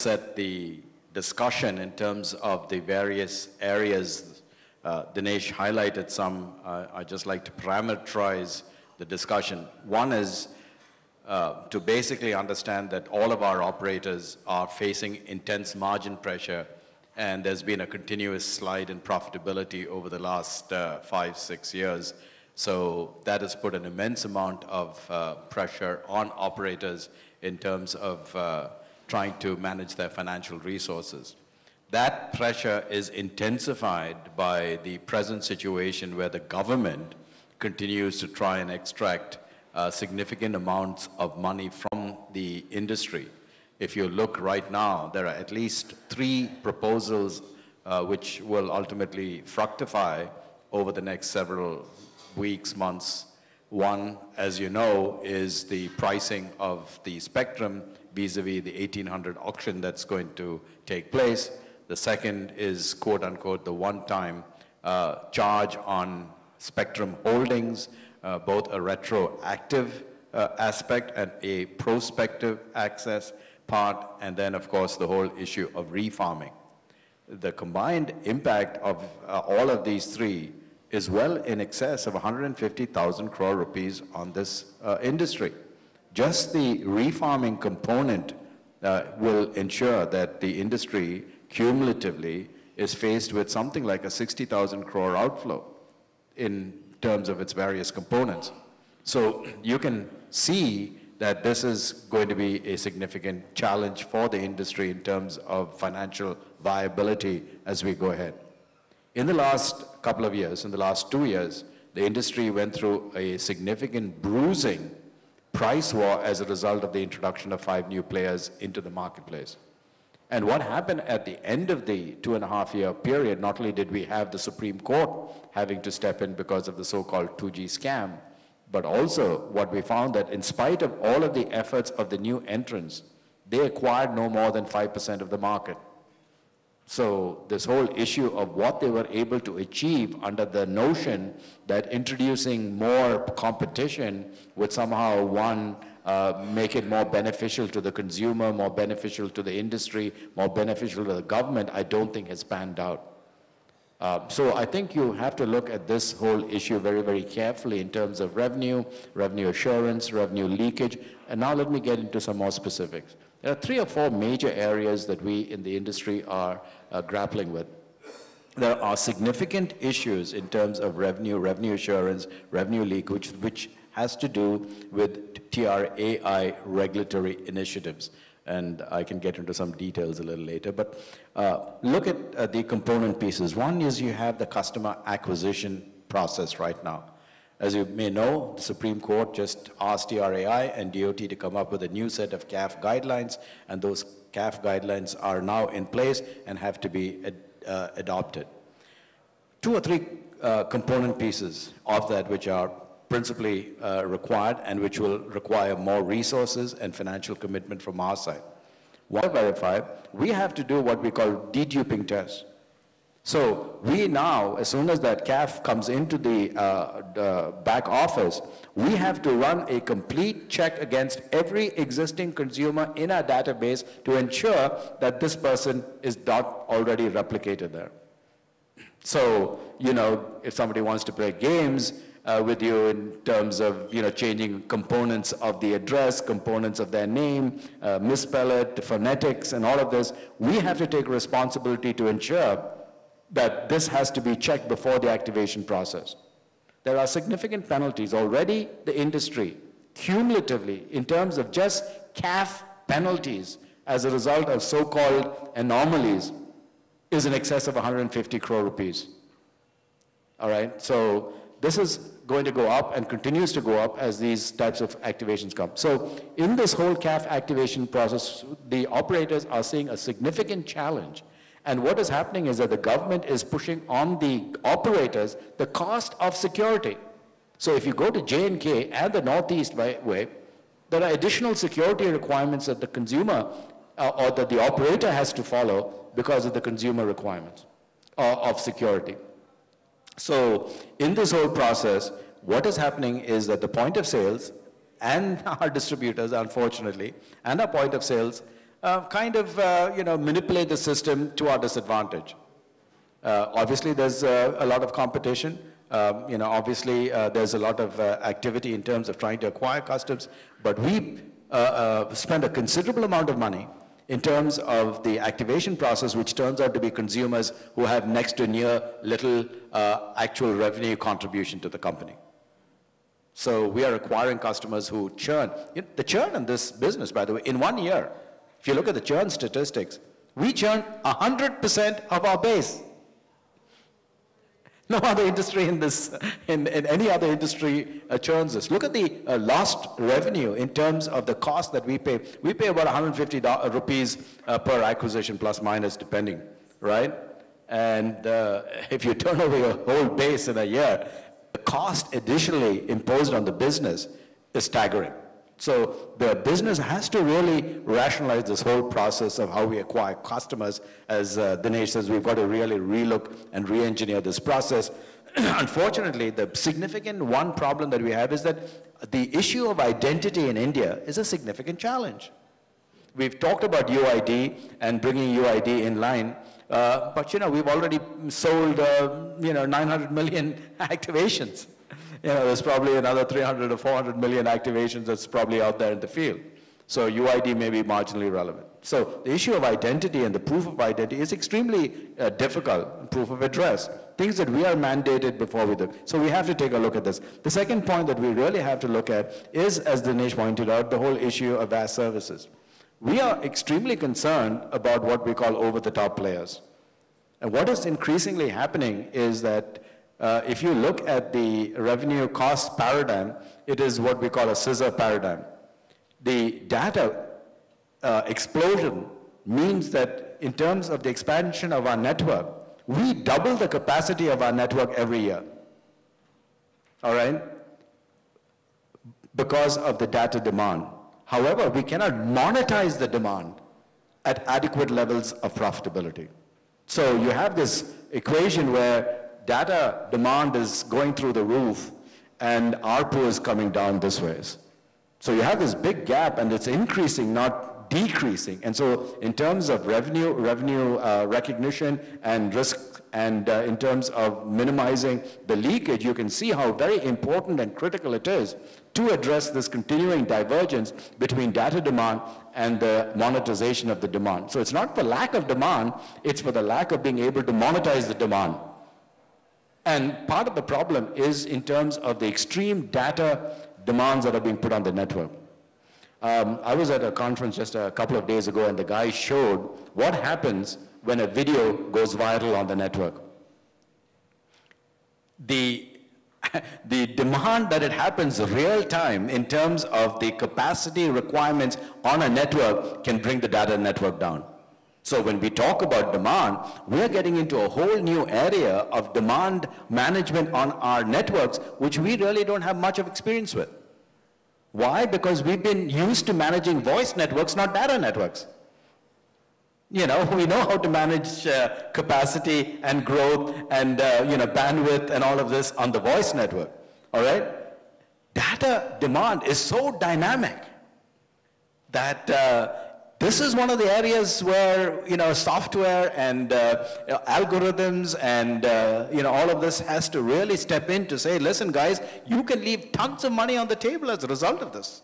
set the discussion in terms of the various areas. Dinesh highlighted some. I'd just like to parameterize the discussion. One is to basically understand that all of our operators are facing intense margin pressure, and there's been a continuous slide in profitability over the last 5-6 years. So that has put an immense amount of pressure on operators in terms of trying to manage their financial resources. That pressure is intensified by the present situation where the government continues to try and extract significant amounts of money from the industry. If you look right now, there are at least 3 proposals which will ultimately fructify over the next several weeks, months. One, as you know, is the pricing of the spectrum vis-a-vis the 1800 auction that's going to take place. The second is, quote unquote, the one-time charge on spectrum holdings, both a retroactive aspect and a prospective access part, and then of course the whole issue of refarming. The combined impact of all of these 3 is well in excess of 150,000 crore rupees on this industry. Just the refarming component will ensure that the industry cumulatively is faced with something like a 60,000 crore outflow in terms of its various components. So you can see that this is going to be a significant challenge for the industry in terms of financial viability as we go ahead. In the last couple of years, in the last 2 years, the industry went through a significant bruising price war as a result of the introduction of 5 new players into the marketplace. And what happened at the end of the 2.5-year period, not only did we have the Supreme Court having to step in because of the so-called 2G scam, but also what we found that in spite of all of the efforts of the new entrants, they acquired no more than 5% of the market. So this whole issue of what they were able to achieve under the notion that introducing more competition would somehow, one, make it more beneficial to the consumer, more beneficial to the industry, more beneficial to the government, I don't think has panned out. So I think you have to look at this whole issue very, very carefully in terms of revenue, revenue assurance, revenue leakage, and now let me get into some more specifics. There are 3 or 4 major areas that we in the industry are grappling with. There are significant issues in terms of revenue, revenue assurance, revenue leakage, which has to do with TRAI regulatory initiatives. And I can get into some details a little later, but look at the component pieces. One is you have the customer acquisition process right now. As you may know, the Supreme Court just asked TRAI and DOT to come up with a new set of CAF guidelines, and those CAF guidelines are now in place and have to be adopted. 2 or 3 component pieces of that which are principally required and which will require more resources and financial commitment from our side. One, verify, we have to do what we call deduping tests. So we now, as soon as that CAF comes into the back office, we have to run a complete check against every existing consumer in our database to ensure that this person is not already replicated there. So, you know, if somebody wants to play games with you in terms of, you know, changing components of the address, components of their name, misspell it, phonetics, and all of this, we have to take responsibility to ensure that this has to be checked before the activation process. There are significant penalties. Already the industry, cumulatively, in terms of just CAF penalties as a result of so-called anomalies, is in excess of 150 crore rupees. All right, so this is going to go up and continues to go up as these types of activations come. So in this whole CAF activation process, the operators are seeing a significant challenge. And what is happening is that the government is pushing on the operators the cost of security. So if you go to J&K and the Northeast way, there are additional security requirements that the consumer or that the operator has to follow because of the consumer requirements of security. So in this whole process, what is happening is that the point of sales and our distributors, unfortunately, and our point of sales manipulate the system to our disadvantage. Obviously, there's a lot of competition. Obviously, there's a lot of activity in terms of trying to acquire customers, but we spend a considerable amount of money in terms of the activation process, which turns out to be consumers who have next to near little actual revenue contribution to the company. So we are acquiring customers who churn. The churn in this business, by the way, in 1 year, if you look at the churn statistics, we churn 100% of our base. No other industry in any other industry churns this. Look at the lost revenue in terms of the cost that we pay. We pay about 150 rupees per acquisition, plus minus, depending, right? And if you turn over your whole base in a year, the cost additionally imposed on the business is staggering. So the business has to really rationalize this whole process of how we acquire customers. As Dinesh says, we've got to really relook and re-engineer this process. Unfortunately, the significant one problem that we have is that the issue of identity in India is a significant challenge. We've talked about UID and bringing UID in line, but we've already sold 900 million activations. There's probably another 300 or 400 million activations that's probably out there in the field. So UID may be marginally relevant. So the issue of identity and the proof of identity is extremely difficult, proof of address, things that we are mandated before we do. So we have to take a look at this. The second point that we really have to look at is, as Dinesh pointed out, the whole issue of VAS services. We are extremely concerned about what we call over-the-top players. And what is increasingly happening is that if you look at the revenue cost paradigm, it is what we call a scissor paradigm. The data explosion means that in terms of the expansion of our network, we double the capacity of our network every year. All right? Because of the data demand. However, we cannot monetize the demand at adequate levels of profitability. So you have this equation where data demand is going through the roof and ARPU is coming down this way. So you have this big gap and it's increasing, not decreasing. And so in terms of revenue recognition and risk, and in terms of minimizing the leakage, you can see how very important and critical it is to address this continuing divergence between data demand and the monetization of the demand. So it's not for lack of demand, it's for the lack of being able to monetize the demand. And part of the problem is in terms of the extreme data demands that are being put on the network. I was at a conference just a couple of days ago and the guy showed what happens when a video goes viral on the network. The demand that it happens real time in terms of the capacity requirements on a network can bring the data network down. So when we talk about demand, we're getting into a whole new area of demand management on our networks, which we really don't have much of experience with. Why? Because we've been used to managing voice networks, not data networks. We know how to manage capacity and growth and bandwidth and all of this on the voice network, all right? Data demand is so dynamic that this is one of the areas where software and algorithms and all of this has to really step in to say, listen guys, you can leave tons of money on the table as a result of this.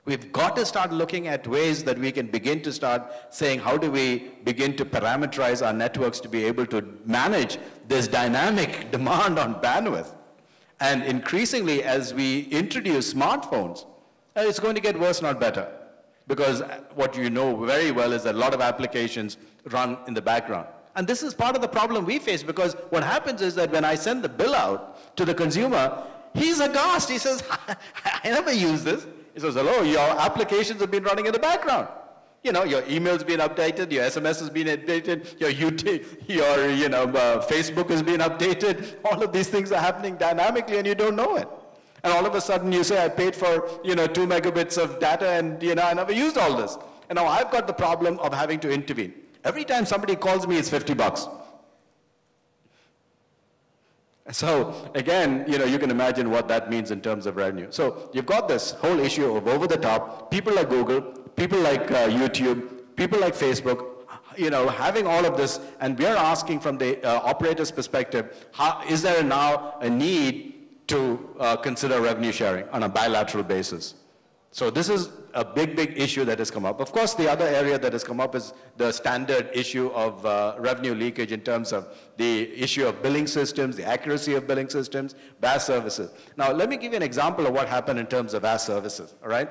We've got to start looking at ways that we can begin to start saying, how do we begin to parameterize our networks to be able to manage this dynamic demand on bandwidth? And increasingly, as we introduce smartphones, it's going to get worse, not better. Because what you know very well is that a lot of applications run in the background. And this is part of the problem we face, because what happens is that when I send the bill out to the consumer, he's aghast. He says, I never use this. He says, hello, your applications have been running in the background. Your email's been updated, your SMS has been updated, your Facebook has been updated. All of these things are happening dynamically and you don't know it. And all of a sudden you say, I paid for 2 megabits of data and I never used all this. And now I've got the problem of having to intervene. Every time somebody calls me, it's $50. So again, you can imagine what that means in terms of revenue. So you've got this whole issue of over the top, people like Google, people like YouTube, people like Facebook, having all of this, and we are asking from the operator's perspective, is there now a need to consider revenue sharing on a bilateral basis? So this is a big, big issue that has come up. Of course, the other area that has come up is the standard issue of revenue leakage in terms of the issue of billing systems, the accuracy of billing systems, VAS services. Now, let me give you an example of what happened in terms of VAS services, all right?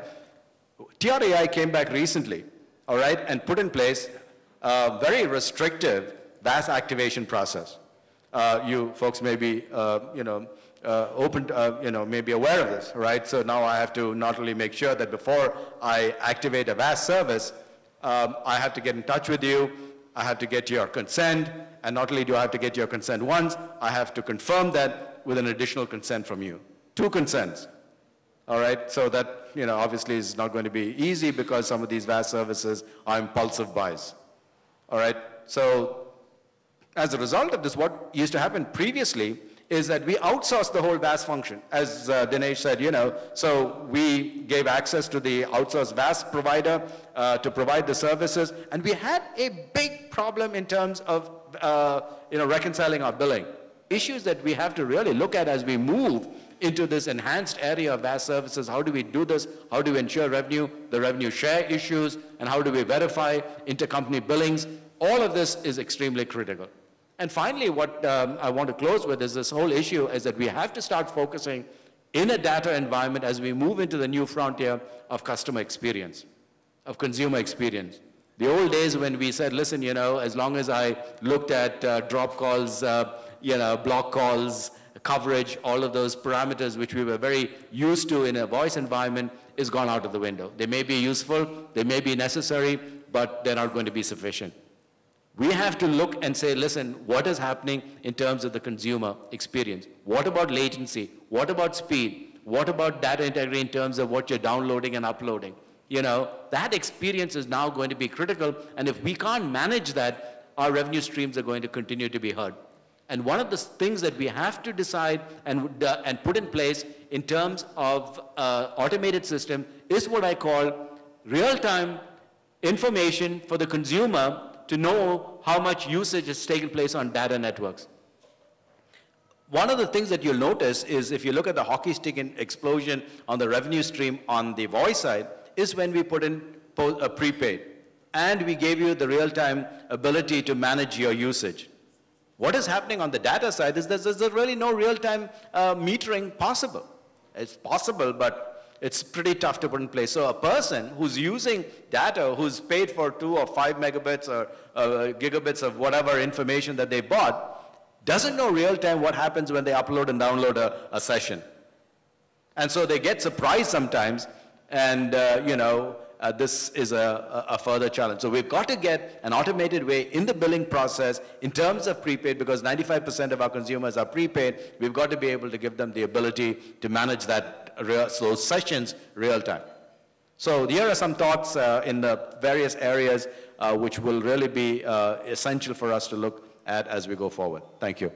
TRAI came back recently, all right, and put in place a very restrictive VAS activation process. You folks may be, may be aware of this, right? So now I have to not only make sure that before I activate a VAS service, I have to get in touch with you, I have to get your consent, and not only do I have to get your consent once, I have to confirm that with an additional consent from you. 2 consents, all right? So that, obviously is not going to be easy because some of these VAS services are impulsive buys, all right? So as a result of this, what used to happen previously is that we outsourced the whole VAS function, as Dinesh said, so we gave access to the outsourced VAS provider to provide the services, and we had a big problem in terms of, reconciling our billing. Issues that we have to really look at as we move into this enhanced area of VAS services. How do we do this? How do we ensure revenue, the revenue share issues, and how do we verify intercompany billings? All of this is extremely critical. And finally, what I want to close with is this whole issue is that we have to start focusing in a data environment as we move into the new frontier of customer experience, of consumer experience. The old days when we said, listen, as long as I looked at drop calls, block calls, coverage, all of those parameters which we were very used to in a voice environment is gone out of the window. They may be useful, they may be necessary, but they're not going to be sufficient. We have to look and say, listen, what is happening in terms of the consumer experience? What about latency? What about speed? What about data integrity in terms of what you're downloading and uploading? That experience is now going to be critical, and if we can't manage that, our revenue streams are going to continue to be hurt. And one of the things that we have to decide and put in place in terms of automated system is what I call real-time information for the consumer to know how much usage has taken place on data networks. One of the things that you'll notice is if you look at the hockey stick explosion on the revenue stream on the voice side is when we put in a prepaid and we gave you the real-time ability to manage your usage. What is happening on the data side is there's really no real-time metering possible. It's possible, but it's pretty tough to put in place. So a person who's using data, who's paid for 2 or 5 megabits or gigabits of whatever information that they bought, doesn't know real time what happens when they upload and download a session. And so they get surprised sometimes, and this is a further challenge. So we've got to get an automated way in the billing process in terms of prepaid, because 95% of our consumers are prepaid. We've got to be able to give them the ability to manage those sessions real time. So here are some thoughts in the various areas which will really be essential for us to look at as we go forward. Thank you.